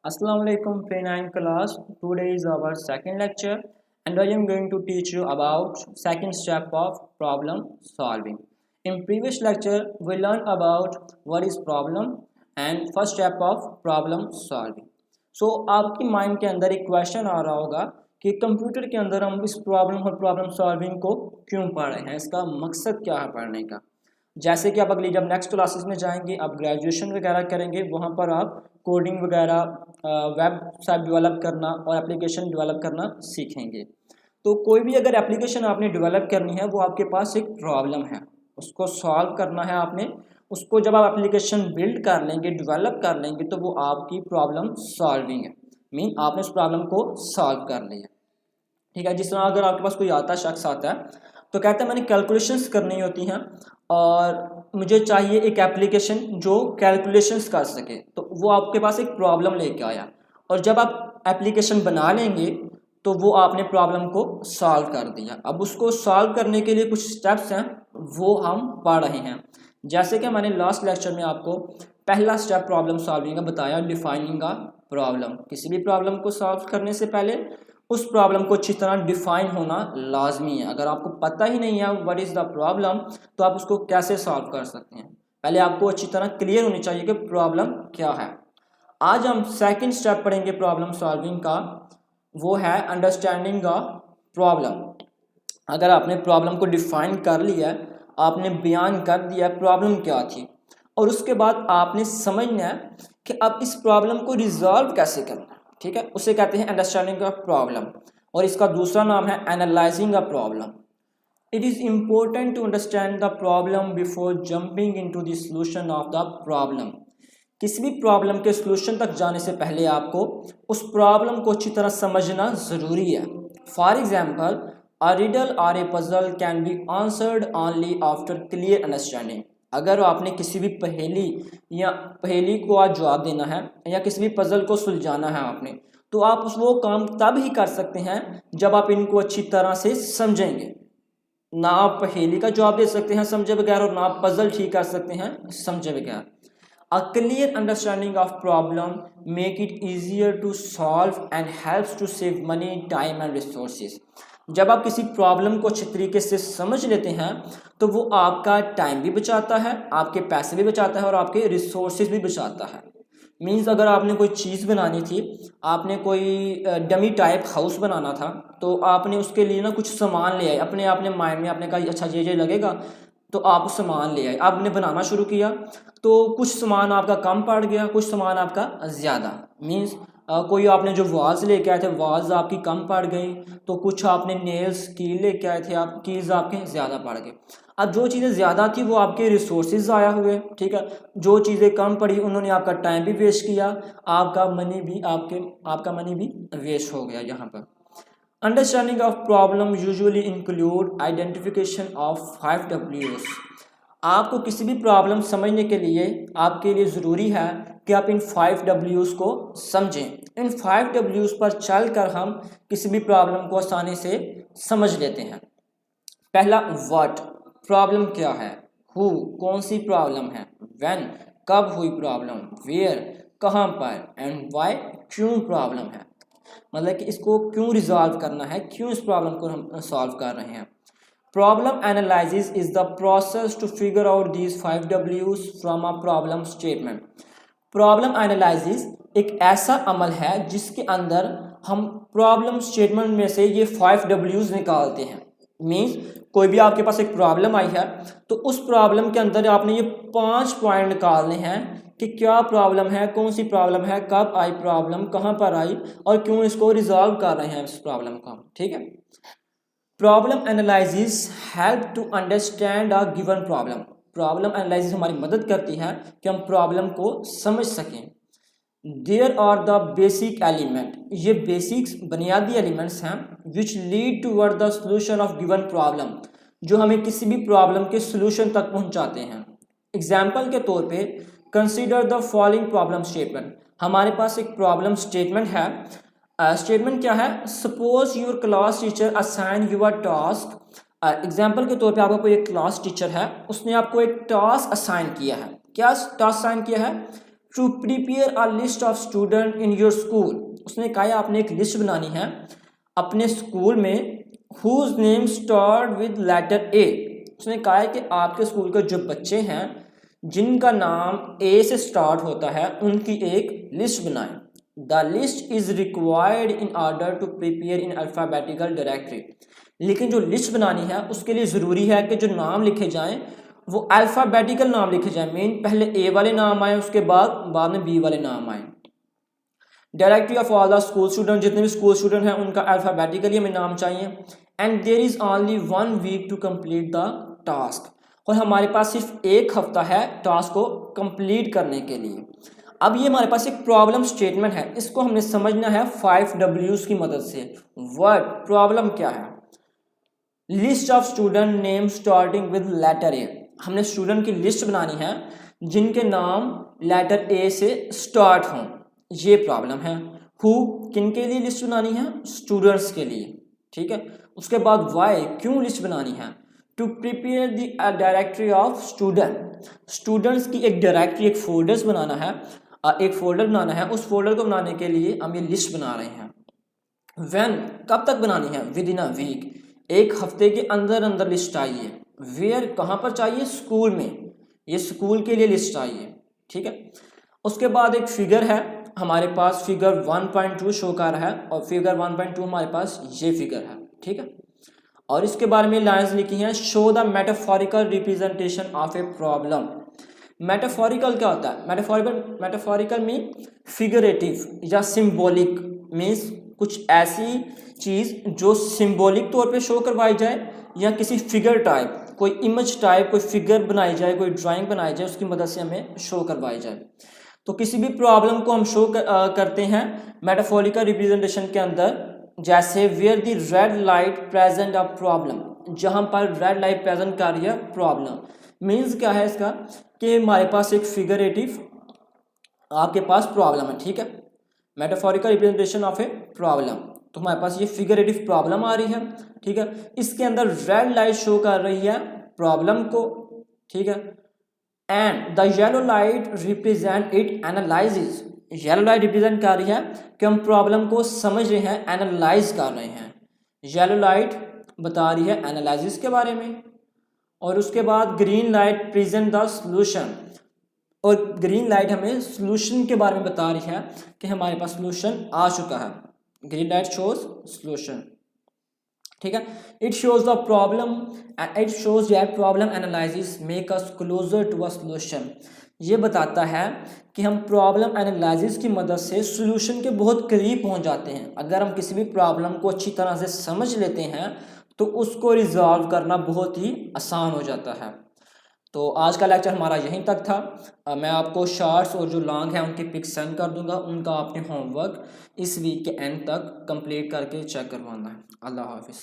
Assalamu alaikum P9 class. Today is our second lecture and I am going to teach you about second step of problem solving. In previous lecture we learned about what is problem and first step of problem solving. So आपकी mind के अंदर एक question आ रहा होगा कि computer के अंदर हम इस प्रॉब्लम और प्रॉब्लम सॉल्विंग को क्यों पढ़ रहे हैं, इसका मकसद क्या है पढ़ने का। जैसे कि आप अगली जब नेक्स्ट क्लासेस में जाएंगे, आप ग्रेजुएशन वगैरह करेंगे, वहाँ पर आप कोडिंग वगैरह, वेबसाइट डेवलप करना और एप्लीकेशन डेवलप करना सीखेंगे। तो कोई भी अगर एप्लीकेशन आपने डेवलप करनी है, वो आपके पास एक प्रॉब्लम है, उसको सॉल्व करना है आपने। उसको जब आप एप्लीकेशन बिल्ड कर लेंगे, डेवलप कर लेंगे, तो वो आपकी प्रॉब्लम सॉल्विंग है। मीन आपने उस प्रॉब्लम को सॉल्व कर लिया। ठीक है, जिस तरह अगर आपके पास कोई शख्स आता है तो कहता है मैंने कैलकुलेशंस करनी होती हैं और मुझे चाहिए एक एप्लीकेशन जो कैलकुलेशंस कर सके। तो वो आपके पास एक प्रॉब्लम लेके आया और जब आप एप्लीकेशन बना लेंगे तो वो आपने प्रॉब्लम को सॉल्व कर दिया। अब उसको सॉल्व करने के लिए कुछ स्टेप्स हैं, वो हम पढ़ रहे हैं। जैसे कि मैंने लास्ट लेक्चर में आपको पहला स्टेप प्रॉब्लम सॉल्विंग का बताया, डिफाइनिंग अ प्रॉब्लम। किसी भी प्रॉब्लम को सॉल्व करने से पहले उस प्रॉब्लम को अच्छी तरह डिफाइन होना लाजमी है। अगर आपको पता ही नहीं है व्हाट इज़ द प्रॉब्लम, तो आप उसको कैसे सॉल्व कर सकते हैं। पहले आपको अच्छी तरह क्लियर होनी चाहिए कि प्रॉब्लम क्या है। आज हम सेकंड स्टेप पढ़ेंगे प्रॉब्लम सॉल्विंग का, वो है अंडरस्टैंडिंग अ प्रॉब्लम। अगर आपने प्रॉब्लम को डिफाइन कर लिया, आपने बयान कर दिया प्रॉब्लम क्या थी, और उसके बाद आपने समझना है कि अब इस प्रॉब्लम को रिजॉल्व कैसे करना है। ठीक है, उसे कहते हैं अंडरस्टैंडिंग अ प्रॉब्लम, और इसका दूसरा नाम है analysing a problem. It is important to understand the problem before jumping into the solution of the problem. किसी भी प्रॉब्लम के सॉल्यूशन तक जाने से पहले आपको उस प्रॉब्लम को अच्छी तरह समझना ज़रूरी है। फॉर एग्जाम्पल, अ रिडल और a puzzle can be answered only after clear understanding. अगर आपने किसी भी पहेली को आज जवाब देना है या किसी भी पजल को सुलझाना है आपने, तो आप वो काम तब ही कर सकते हैं जब आप इनको अच्छी तरह से समझेंगे। ना आप पहेली का जवाब दे सकते हैं समझे बगैर, और ना आप पजल ठीक कर सकते हैं समझे बगैर। A clear understanding of problem make it easier to solve and helps to save money, time and resources. जब आप किसी प्रॉब्लम को अच्छे तरीके से समझ लेते हैं तो वो आपका टाइम भी बचाता है, आपके पैसे भी बचाता है और आपके रिसोर्सेज भी बचाता है। मीन्स अगर आपने कोई चीज़ बनानी थी, आपने कोई डमी टाइप हाउस बनाना था, तो आपने उसके लिए ना कुछ सामान ले आए अपने माइंड में, आपने कहा अच्छा ये लगेगा, तो आप सामान ले आए, आपने बनाना शुरू किया, तो कुछ सामान आपका कम पड़ गया, कुछ सामान आपका ज़्यादा। मीन्स कोई आपने जो वाल्स लेके आए थे, वाल्स आपकी कम पड़ गई, तो कुछ आपने नेल्स कील लेके आए थे, आप कीज़ आपके ज़्यादा पड़ गए। अब जो चीज़ें ज़्यादा थी वो आपके रिसोर्सेज ज़ाया हुए, ठीक है। जो चीज़ें कम पड़ी उन्होंने आपका टाइम भी वेस्ट किया, आपका मनी भी वेस्ट हो गया। यहाँ पर understanding of problem usually include identification of 5 W's। आपको किसी भी प्रॉब्लम समझने के लिए आपके लिए ज़रूरी है कि आप इन 5 W's को समझें। इन 5 W's पर चलकर हम किसी भी प्रॉब्लम को आसानी से समझ लेते हैं। पहला, व्हाट, प्रॉब्लम क्या है। हु, कौन सी प्रॉब्लम है। व्हेन, कब हुई प्रॉब्लम। वेयर, कहाँ पर। एंड व्हाई, क्यों प्रॉब्लम है। मतलब कि इसको क्यों रिजॉल्व करना है, क्यों इस प्रॉब्लम को हम सॉल्व कर रहे हैं। Problem analysis is the process to figure out these 5 W's from a problem statement. Problem analysis एक ऐसा अमल है जिसके अंदर हम प्रॉब्लम स्टेटमेंट में से ये 5 W's निकालते हैं। मीन्स कोई भी आपके पास एक प्रॉब्लम आई है तो उस प्रॉब्लम के अंदर आपने ये 5 पॉइंट निकालने हैं कि क्या प्रॉब्लम है, कौन सी प्रॉब्लम है, कब आई प्रॉब्लम, कहाँ पर आई और क्यों इसको रिजॉल्व कर रहे हैं इस प्रॉब्लम को। ठीक है, problem analysis help to understand a given problem. Problem analysis हमारी मदद करती है कि हम प्रॉब्लम को समझ सकें। There are the basic element, ये बेसिक्स बुनियादी एलिमेंट्स हैं which lead toward the solution of given problem, जो हमें किसी भी प्रॉब्लम के सॉल्यूशन तक पहुंचाते हैं। एग्जाम्पल के तौर पे consider the following problem statement. हमारे पास एक प्रॉब्लम स्टेटमेंट है। स्टेटमेंट क्या है, suppose your class teacher assign your task. Example के तौर पे आपका कोई एक क्लास टीचर है, उसने आपको एक टास्क असाइन किया है। क्या टास्क असाइन किया है, to prepare a list of student in your school. उसने कहा आपने एक लिस्ट बनानी है अपने स्कूल में whose name start with letter A. उसने कहा है कि आपके स्कूल के जो बच्चे हैं जिनका नाम ए से स्टार्ट होता है उनकी एक लिस्ट बनाएं। The list is required in order to prepare in alphabetical directory. लेकिन जो लिस्ट बनानी है उसके लिए ज़रूरी है कि जो नाम लिखे जाएं वो अल्फ़ाबेटिकल नाम लिखे जाएं। मेन पहले ए वाले नाम आए, उसके बाद में बी वाले नाम आए। Directory of all the school student, जितने भी स्कूल स्टूडेंट हैं उनका अल्फ़ाबेटिकली हमें नाम चाहिए। And there is only 1 week to complete the task. और हमारे पास सिर्फ एक हफ्ता है टास्क को कंप्लीट करने के लिए। अब ये हमारे पास एक प्रॉब्लम स्टेटमेंट है, इसको हमने समझना है 5 W's की मदद से। वर्ड प्रॉब्लम क्या है? List of student name starting with letter A. हमने स्टूडेंट की लिस्ट बनानी है जिनके नाम लेटर ए से स्टार्ट हों, ये प्रॉब्लम है। हु किन के लिए लिस्ट बनानी है? स्टूडेंट्स के लिए, ठीक है। उसके बाद वाई क्यों लिस्ट बनानी है? To prepare the directory of student, students की एक डायरेक्टरी, एक फोल्डर्स बनाना है, एक फोल्डर बनाना है। उस फोल्डर को बनाने के लिए हम ये लिस्ट बना रहे हैं। व्हेन कब तक बनानी है? विद इन अ वीक, एक हफ्ते के अंदर अंदर लिस्ट चाहिए। वेयर कहाँ पर चाहिए? स्कूल में, ये स्कूल के लिए लिस्ट चाहिए, ठीक है। उसके बाद एक फिगर है हमारे पास, फिगर 1.2 शो कर रहा है और फिगर 1.2 हमारे पास ये फिगर है, ठीक है। और इसके बारे में लाइंस लिखी हैं, show the metaphorical representation of a problem. Metaphorical क्या होता है? मेटाफोरिकल मीन फिगरेटिव या सिंबॉलिक, मीन्स कुछ ऐसी चीज़ जो सिंबॉलिक तौर पे शो करवाई जाए या किसी फिगर टाइप, कोई इमेज टाइप, कोई फिगर बनाई जाए, कोई ड्राइंग बनाई जाए, उसकी मदद से हमें शो करवाई जाए। तो किसी भी प्रॉब्लम को हम शो करते हैं मेटाफोरिकल रिप्रेजेंटेशन के अंदर, जैसे where the red light present a problem, जहाँ पर रेड लाइट प्रेजेंट कर रही है प्रॉब्लम। मीन्स क्या है इसका कि हमारे पास एक फिगरेटिव आपके पास प्रॉब्लम है, ठीक है। Metaphorical representation of a problem, तो हमारे पास ये फिगरेटिव प्रॉब्लम आ रही है, ठीक है। इसके अंदर रेड लाइट शो कर रही है प्रॉब्लम को, ठीक है। And the yellow light represent it analysis, yellow light represent कर रही है कि हम प्रॉब्लम को समझ रहे हैं, एनालाइज कर रहे हैं। येलो लाइट बता रही है एनालिसिस के बारे में। और उसके बाद green light present the solution, और ग्रीन लाइट हमें सॉल्यूशन के बारे में बता रही है कि हमारे पास सॉल्यूशन आ चुका है। ग्रीन लाइट शोज सॉल्यूशन, ठीक है। It shows the problem, it shows that problem analysis make us closer to a solution. ये बताता है कि हम प्रॉब्लम एनालिसिस की मदद से सॉल्यूशन के बहुत करीब पहुंच जाते हैं। अगर हम किसी भी प्रॉब्लम को अच्छी तरह से समझ लेते हैं तो उसको रिजॉल्व करना बहुत ही आसान हो जाता है। तो आज का लेक्चर हमारा यहीं तक था। मैं आपको शॉर्ट्स और जो लॉन्ग हैं उनकी पिक्स सेंड कर दूंगा। उनका आपने होमवर्क इस वीक के एंड तक कंप्लीट करके चेक करवाना है। अल्लाह हाफिज़।